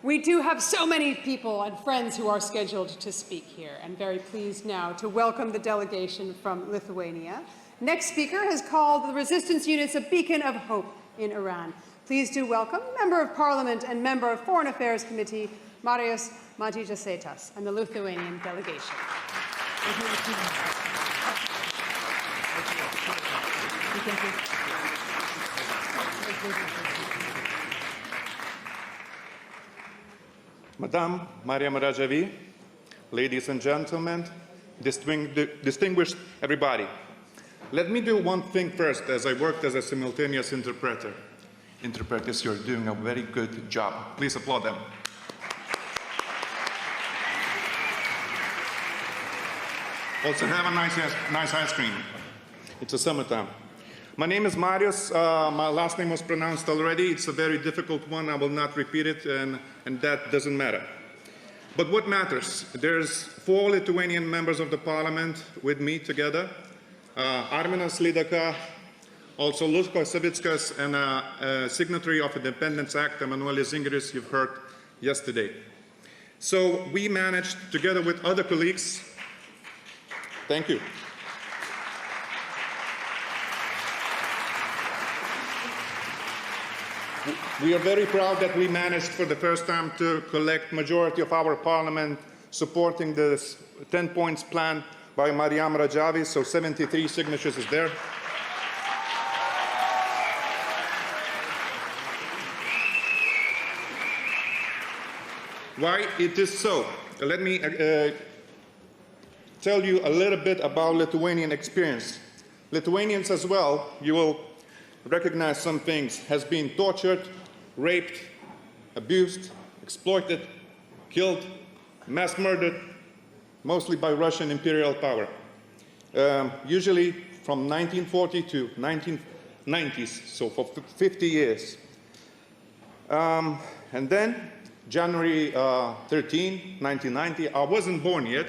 We do have so many people and friends who are scheduled to speak here. I'm very pleased now to welcome the delegation from Lithuania. Next speaker has called the resistance units a beacon of hope in Iran. Please do welcome Member of Parliament and Member of Foreign Affairs Committee, Marius Matijošaitis, and the Lithuanian delegation. Madame Maria Marajavi, ladies and gentlemen, distinguished everybody. Let me do one thing first, as I worked as a simultaneous interpreter. Interpreters, you're doing a very good job. Please applaud them. Also have a nice ice cream. It's a summertime. My name is Marius. My last name was pronounced already. It's a very difficult one. I will not repeat it, and that doesn't matter. But what matters? There's 4 Lithuanian members of the parliament with me together. Arminas Lydeka, also Lukas Savickas, and a signatory of the Independence Act, Emanuelis Zingeris, you've heard yesterday. So we managed, together with other colleagues, thank you. We are very proud that we managed for the first time to collect majority of our parliament supporting this 10 points plan by Mariam Rajavi, so 73 signatures is there. Why it is so? Let me tell you a little bit about Lithuanian experience. Lithuanians as well, you will recognize some things, has been tortured, raped, abused, exploited, killed, mass murdered, mostly by Russian imperial power. Usually from 1940 to 1990s, so for 50 years. And then January 13, 1990, I wasn't born yet,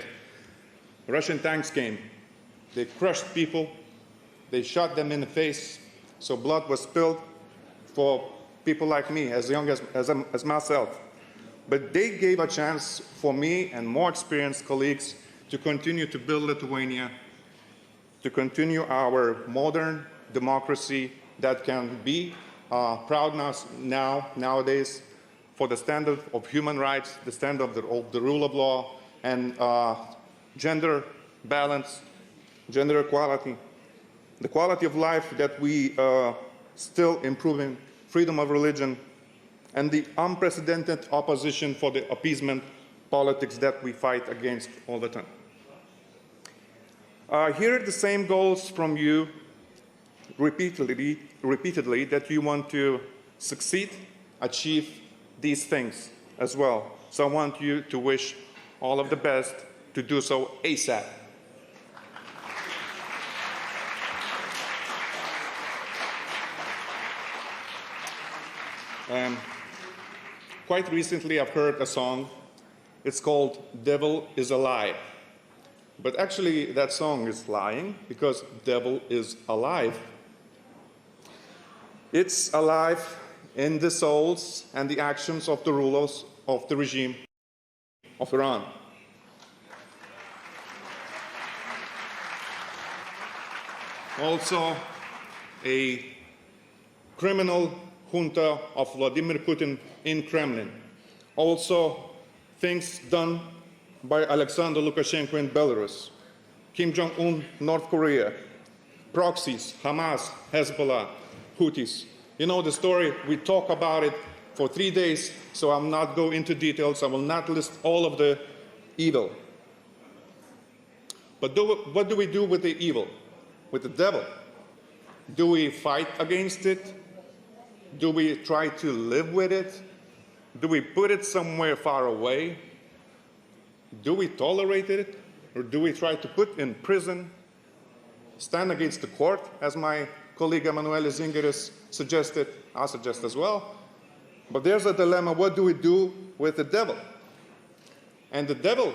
Russian tanks came. They crushed people, they shot them in the face, so blood was spilled for people like me, as young as myself. But they gave a chance for me and more experienced colleagues to continue to build Lithuania, to continue our modern democracy that can be proud nowadays for the standard of human rights, the standard of the rule of law, and gender balance, gender equality, the quality of life that we still improving, freedom of religion, and the unprecedented opposition for the appeasement politics that we fight against all the time. Here are the same goals from you repeatedly that you want to succeed, achieve these things as well. So I want you to wish all of the best to do so ASAP. Quite recently I've heard a song, it's called "Devil is Alive." But actually that song is lying, because devil is alive. It's alive in the souls and the actions of the rulers of the regime of Iran. Also a criminal junta of Vladimir Putin in Kremlin. Also things done by Alexander Lukashenko in Belarus, Kim Jong-un, North Korea, proxies, Hamas, Hezbollah, Houthis. You know the story, we talk about it for 3 days, so I'll not go into details, I will not list all of the evil. But what do we do with the evil, with the devil? Do we fight against it? Do we try to live with it? Do we put it somewhere far away? Do we tolerate it? Or do we try to put in prison, stand against the court, as my colleague Emanuelis Zingeris suggested, I suggest as well? But there's a dilemma, what do we do with the devil? And the devil,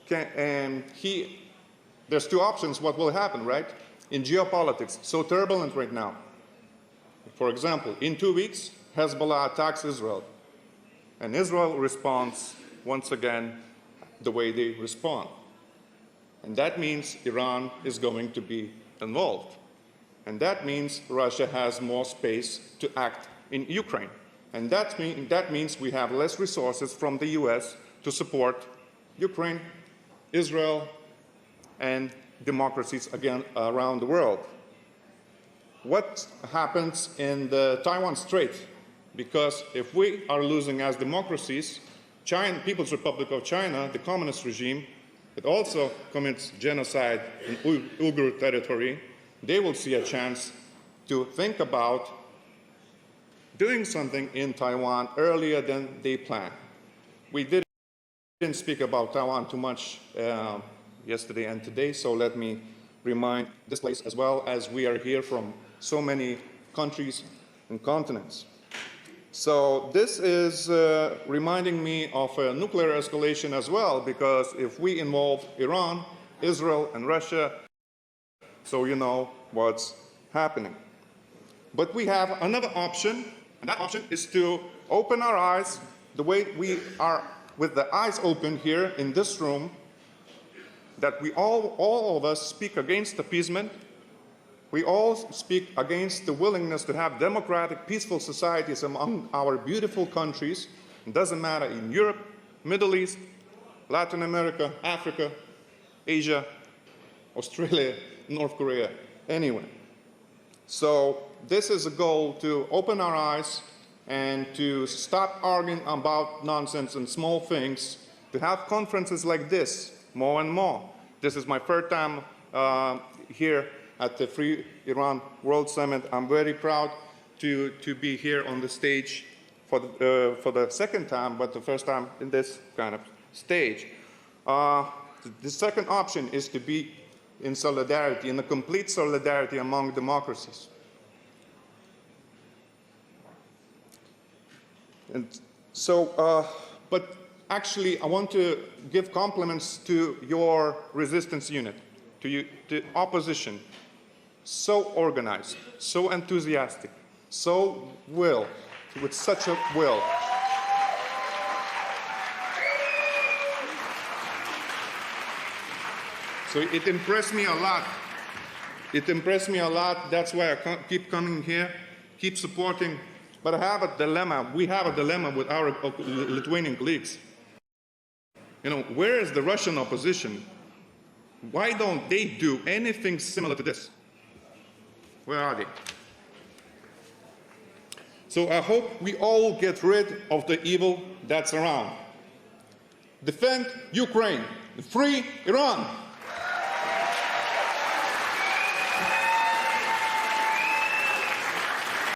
there's 2 options what will happen, right? In geopolitics, so turbulent right now. For example, in 2 weeks, Hezbollah attacks Israel. and Israel responds once again the way they respond. And that means Iran is going to be involved. And that means Russia has more space to act in Ukraine. And that means we have less resources from the US to support Ukraine, Israel, and democracies again around the world. What happens in the Taiwan Strait? Because if we are losing as democracies, People's Republic of China, the communist regime, it also commits genocide in Uyghur territory, they will see a chance to think about doing something in Taiwan earlier than they planned. We didn't speak about Taiwan too much yesterday and today, so let me remind this place as well, as we are here from so many countries and continents. So this is reminding me of a nuclear escalation as well, because if we involve Iran, Israel, and Russia, so you know what's happening. But we have another option, and that option is to open our eyes the way we are with the eyes open here in this room, that we all of us speak against appeasement. We all speak against the willingness to have democratic, peaceful societies among our beautiful countries. It doesn't matter in Europe, Middle East, Latin America, Africa, Asia, Australia, North Korea, anywhere. So this is a goal to open our eyes and to stop arguing about nonsense and small things, to have conferences like this more and more. This is my third time here at the Free Iran World Summit. I'm very proud to be here on the stage for the second time, but the first time in this kind of stage. The second option is to be in solidarity, in a complete solidarity among democracies. And so, but actually, I want to give compliments to your resistance unit, to the opposition. So organized, so enthusiastic, so with such a will. So it impressed me a lot. It impressed me a lot. That's why I keep coming here, keep supporting. But I have a dilemma. We have a dilemma with our Lithuanian colleagues. You know, where is the Russian opposition? Why don't they do anything similar to this? Where are they? So I hope we all get rid of the evil that's around. Defend Ukraine. Free Iran.